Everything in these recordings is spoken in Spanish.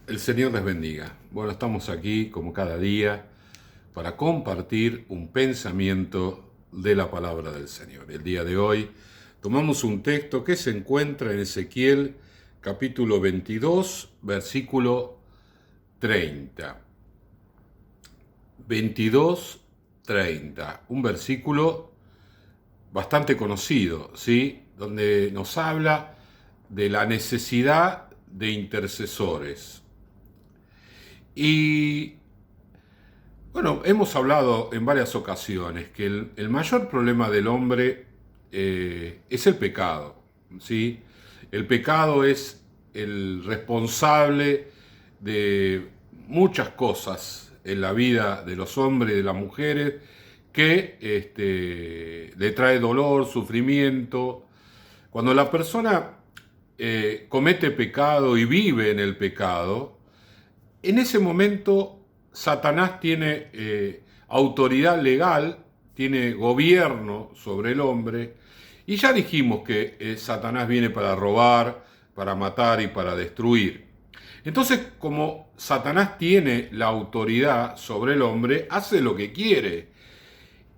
El Señor les bendiga. Bueno, estamos aquí como cada día para compartir un pensamiento de la palabra del Señor. El día de hoy tomamos un texto que se encuentra en Ezequiel capítulo 22, versículo 30. 22, 30. Un versículo bastante conocido, ¿sí? Donde nos habla de la necesidad de intercesores. Y bueno, hemos hablado en varias ocasiones que el mayor problema del hombre es el pecado, ¿sí? El pecado es el responsable de muchas cosas en la vida de los hombres y de las mujeres que le trae dolor, sufrimiento. Cuando la persona comete pecado y vive en el pecado, en ese momento Satanás tiene autoridad legal, tiene gobierno sobre el hombre, y ya dijimos que Satanás viene para robar, para matar y para destruir. Entonces, como Satanás tiene la autoridad sobre el hombre, hace lo que quiere.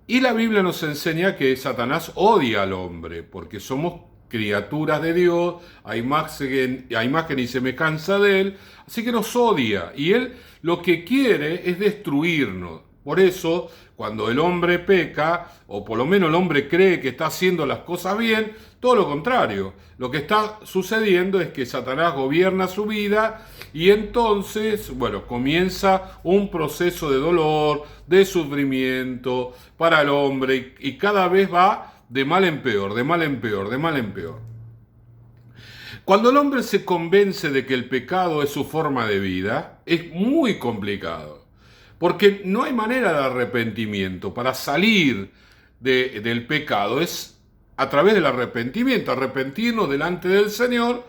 Y la Biblia nos enseña que Satanás odia al hombre, porque somos criaturas de Dios, a imagen y semejanza de Él, así que nos odia. Y Él lo que quiere es destruirnos. Por eso, cuando el hombre peca, o por lo menos el hombre cree que está haciendo las cosas bien, todo lo contrario. Lo que está sucediendo es que Satanás gobierna su vida y entonces, bueno, comienza un proceso de dolor, de sufrimiento para el hombre y cada vez va de mal en peor, de mal en peor, de mal en peor. Cuando el hombre se convence de que el pecado es su forma de vida, es muy complicado, porque no hay manera de arrepentimiento. Para salir del pecado es a través del arrepentimiento, arrepentirnos delante del Señor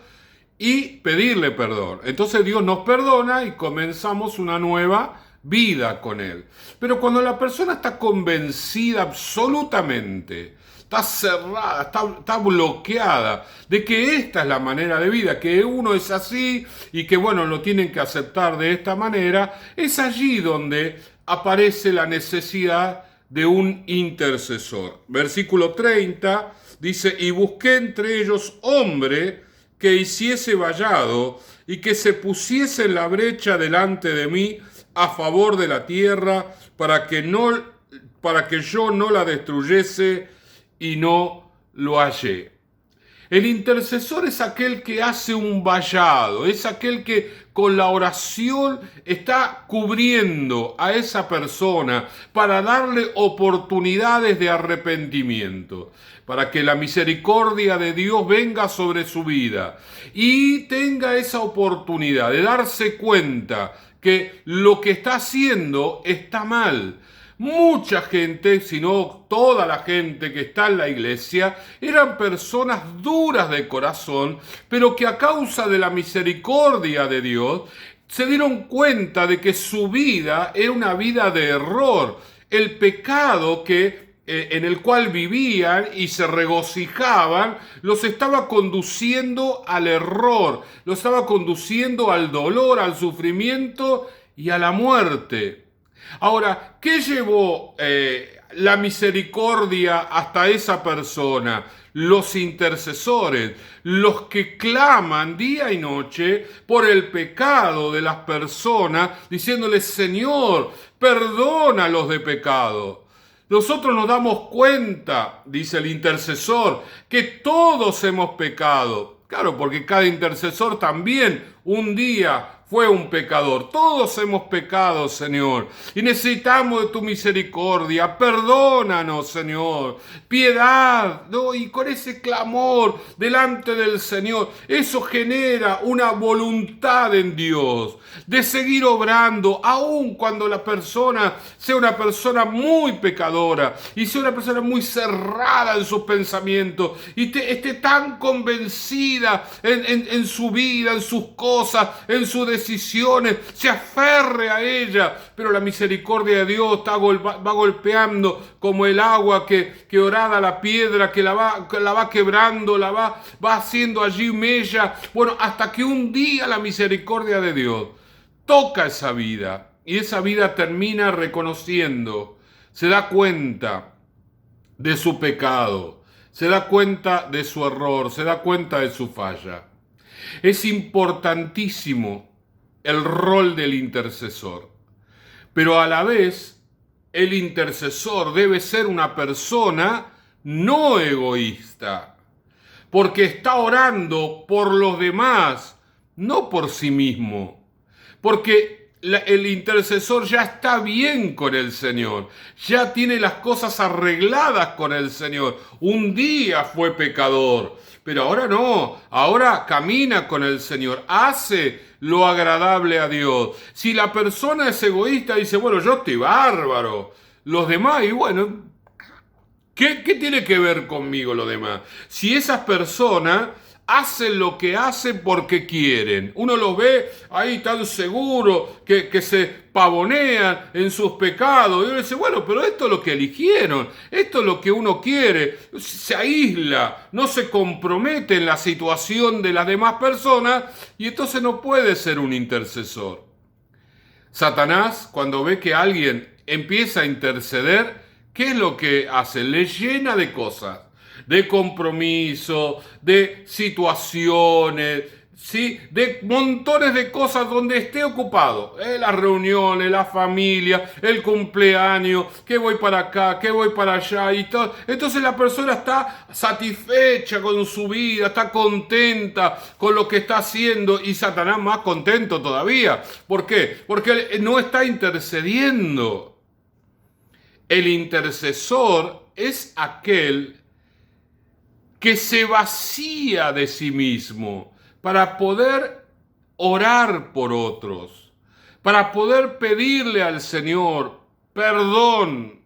y pedirle perdón. Entonces Dios nos perdona y comenzamos una nueva vida con Él. Pero cuando la persona está convencida absolutamente, está cerrada, está bloqueada de que esta es la manera de vida, que uno es así y que bueno, lo tienen que aceptar de esta manera, es allí donde aparece la necesidad de un intercesor. Versículo 30 dice: y busqué entre ellos hombre que hiciese vallado y que se pusiese en la brecha delante de mí a favor de la tierra para que yo no la destruyese, y no lo hallé. El intercesor es aquel que hace un vallado, es aquel que con la oración está cubriendo a esa persona para darle oportunidades de arrepentimiento, para que la misericordia de Dios venga sobre su vida y tenga esa oportunidad de darse cuenta que lo que está haciendo está mal. Mucha gente, si no toda la gente que está en la iglesia, eran personas duras de corazón, pero que a causa de la misericordia de Dios se dieron cuenta de que su vida era una vida de error. El pecado en el cual vivían y se regocijaban, los estaba conduciendo al error, los estaba conduciendo al dolor, al sufrimiento y a la muerte. Ahora, ¿qué llevó la misericordia hasta esa persona? Los intercesores, los que claman día y noche por el pecado de las personas, diciéndoles: Señor, perdónalos de pecado. Nosotros nos damos cuenta, dice el intercesor, que todos hemos pecado. Claro, porque cada intercesor también un día fue un pecador. Todos hemos pecado, Señor, y necesitamos de tu misericordia. Perdónanos, Señor. Piedad, ¿no? Y con ese clamor delante del Señor, eso genera una voluntad en Dios de seguir obrando, aun cuando la persona sea una persona muy pecadora y sea una persona muy cerrada en sus pensamientos y esté tan convencida en su vida, en sus cosas, en sus decisiones, se aferre a ella, pero la misericordia de Dios va golpeando como el agua que horada la piedra, que la va quebrando, va haciendo allí mella, bueno, hasta que un día la misericordia de Dios toca esa vida y esa vida termina reconociendo, se da cuenta de su pecado, se da cuenta de su error, se da cuenta de su falla. Es importantísimo el rol del intercesor, pero a la vez el intercesor debe ser una persona no egoísta, porque está orando por los demás, no por sí mismo, porque el intercesor ya está bien con el Señor, ya tiene las cosas arregladas con el Señor. Un día fue pecador, pero ahora no, ahora camina con el Señor, hace lo agradable a Dios. Si la persona es egoísta, dice, bueno, yo estoy bárbaro, los demás, y bueno, ¿qué tiene que ver conmigo lo demás? Si esas personas hacen lo que hacen porque quieren, uno los ve ahí tan seguros que se pavonean en sus pecados, y uno dice, bueno, pero esto es lo que eligieron, esto es lo que uno quiere, se aísla, no se compromete en la situación de las demás personas, y entonces no puede ser un intercesor. Satanás, cuando ve que alguien empieza a interceder, ¿qué es lo que hace? Le llena de cosas, de compromiso, de situaciones, ¿sí? De montones de cosas donde esté ocupado. Las reuniones, la familia, el cumpleaños, que voy para acá, que voy para allá y todo. Entonces la persona está satisfecha con su vida, está contenta con lo que está haciendo, y Satanás más contento todavía. ¿Por qué? Porque no está intercediendo. El intercesor es aquel que se vacía de sí mismo para poder orar por otros, para poder pedirle al Señor perdón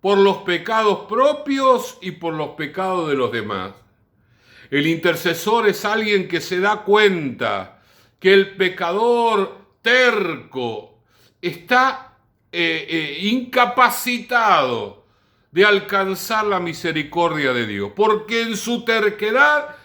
por los pecados propios y por los pecados de los demás. El intercesor es alguien que se da cuenta que el pecador terco está incapacitado de alcanzar la misericordia de Dios, porque en su terquedad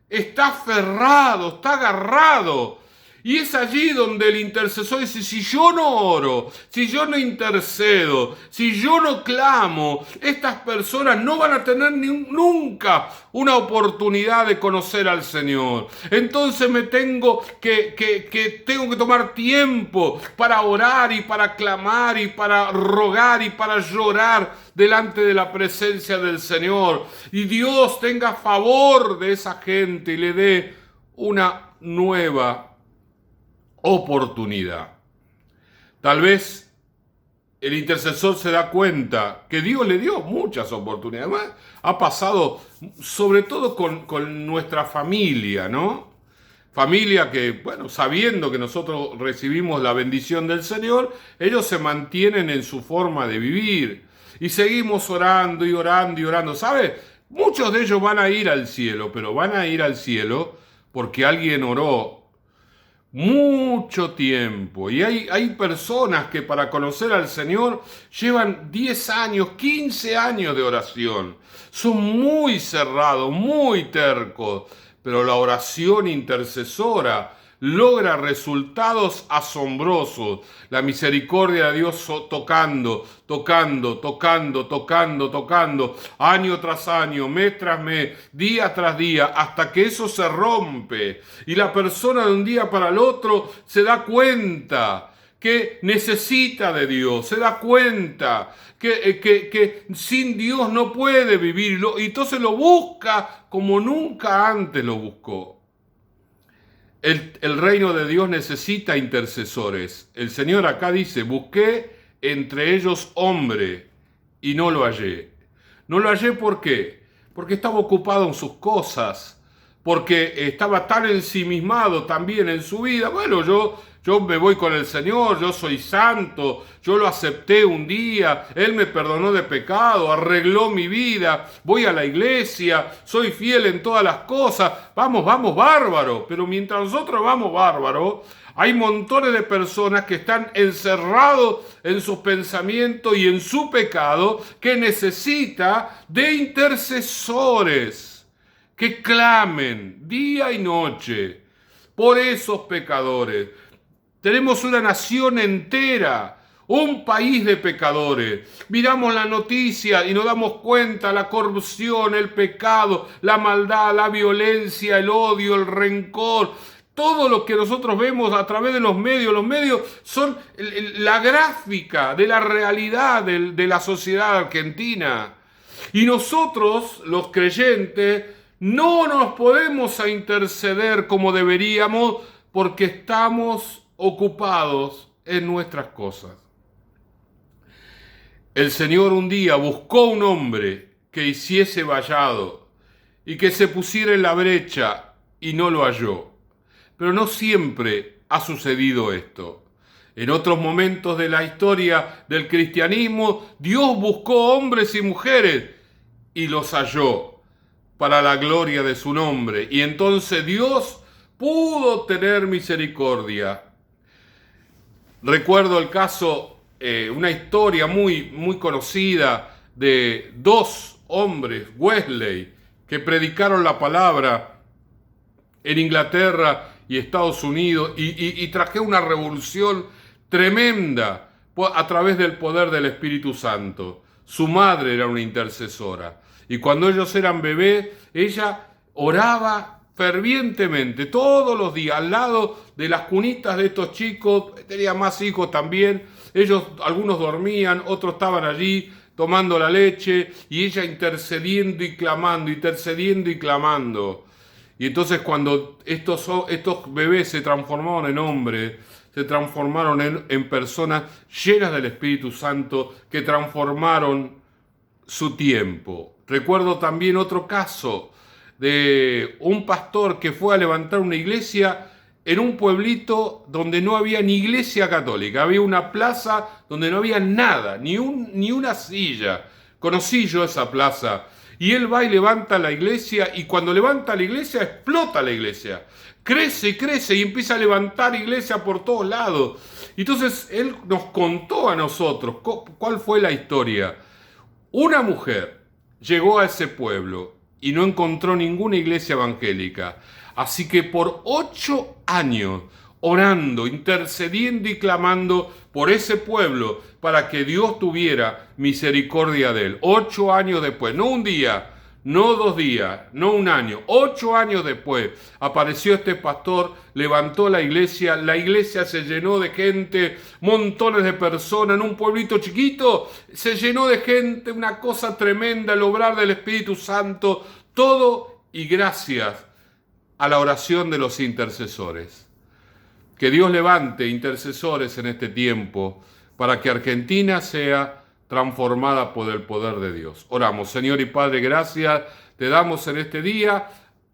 está aferrado, está agarrado. Y es allí donde el intercesor dice, si yo no oro, si yo no intercedo, si yo no clamo, estas personas no van a tener nunca una oportunidad de conocer al Señor. Entonces me tengo que tomar tiempo para orar y para clamar y para rogar y para llorar delante de la presencia del Señor. Y Dios tenga favor de esa gente y le dé una nueva oportunidad. Tal vez el intercesor se da cuenta que Dios le dio muchas oportunidades. Además, ha pasado sobre todo con nuestra familia, ¿no? Familia que, bueno, sabiendo que nosotros recibimos la bendición del Señor, ellos se mantienen en su forma de vivir. Y seguimos orando y orando y orando. ¿Sabe? Muchos de ellos van a ir al cielo, pero van a ir al cielo porque alguien oró mucho tiempo. Y hay personas que para conocer al Señor llevan 10 años, 15 años de oración. Son muy cerrados, muy tercos, pero la oración intercesora logra resultados asombrosos. La misericordia de Dios tocando, año tras año, mes tras mes, día tras día, hasta que eso se rompe. Y la persona de un día para el otro se da cuenta que necesita de Dios, se da cuenta que sin Dios no puede vivir, y entonces lo busca como nunca antes lo buscó. El reino de Dios necesita intercesores. El Señor acá dice, busqué entre ellos hombre y no lo hallé. No lo hallé, ¿por qué? Porque estaba ocupado en sus cosas, porque estaba tan ensimismado también en su vida. Bueno, yo me voy con el Señor, yo soy santo, yo lo acepté un día, Él me perdonó de pecado, arregló mi vida, voy a la iglesia, soy fiel en todas las cosas, vamos bárbaro. Pero mientras nosotros vamos bárbaro, hay montones de personas que están encerrados en sus pensamientos y en su pecado, que necesita de intercesores que clamen día y noche por esos pecadores. Tenemos una nación entera, un país de pecadores. Miramos la noticia y nos damos cuenta la corrupción, el pecado, la maldad, la violencia, el odio, el rencor. Todo lo que nosotros vemos a través de los medios son la gráfica de la realidad de la sociedad argentina. Y nosotros, los creyentes, no nos podemos interceder como deberíamos porque estamos ocupados en nuestras cosas. El Señor un día buscó un hombre que hiciese vallado y que se pusiera en la brecha y no lo halló. Pero no siempre ha sucedido esto. En otros momentos de la historia del cristianismo, Dios buscó hombres y mujeres y los halló para la gloria de su nombre. Y entonces Dios pudo tener misericordia. Recuerdo el caso, una historia muy conocida de dos hombres, Wesley, que predicaron la palabra en Inglaterra y Estados Unidos y trajeron una revolución tremenda a través del poder del Espíritu Santo. Su madre era una intercesora y cuando ellos eran bebés, ella oraba fervientemente todos los días al lado de las cunitas de estos chicos. Tenía más hijos también. Ellos, algunos dormían, otros estaban allí tomando la leche y ella intercediendo y clamando, intercediendo y clamando. Y entonces cuando estos bebés se transformaron en hombres, se transformaron en personas llenas del Espíritu Santo que transformaron su tiempo. Recuerdo también otro caso de un pastor que fue a levantar una iglesia en un pueblito donde no había ni iglesia católica. Había una plaza donde no había nada, ni una silla. Conocí yo esa plaza. Y él va y levanta la iglesia, y cuando levanta la iglesia, explota la iglesia. Crece y crece y empieza a levantar iglesia por todos lados. Entonces él nos contó a nosotros cuál fue la historia. Una mujer llegó a ese pueblo y no encontró ninguna iglesia evangélica. Así que por 8 años, orando, intercediendo y clamando por ese pueblo para que Dios tuviera misericordia de él. 8 años después, no un día, no 2 días, no un año, 8 años después apareció este pastor, levantó la iglesia se llenó de gente, montones de personas en un pueblito chiquito, se llenó de gente, una cosa tremenda, el obrar del Espíritu Santo, todo y gracias a la oración de los intercesores. Que Dios levante intercesores en este tiempo para que Argentina sea transformada por el poder de Dios. Oramos, Señor y Padre, gracias te damos en este día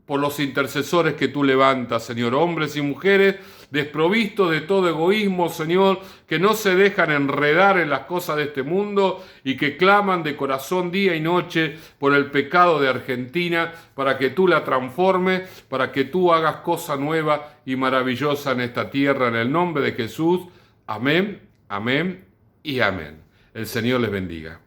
por los intercesores que tú levantas, Señor, hombres y mujeres desprovistos de todo egoísmo, Señor, que no se dejan enredar en las cosas de este mundo y que claman de corazón día y noche por el pecado de Argentina, para que tú la transformes, para que tú hagas cosa nueva y maravillosa en esta tierra, en el nombre de Jesús. Amén, amén y amén. El Señor les bendiga.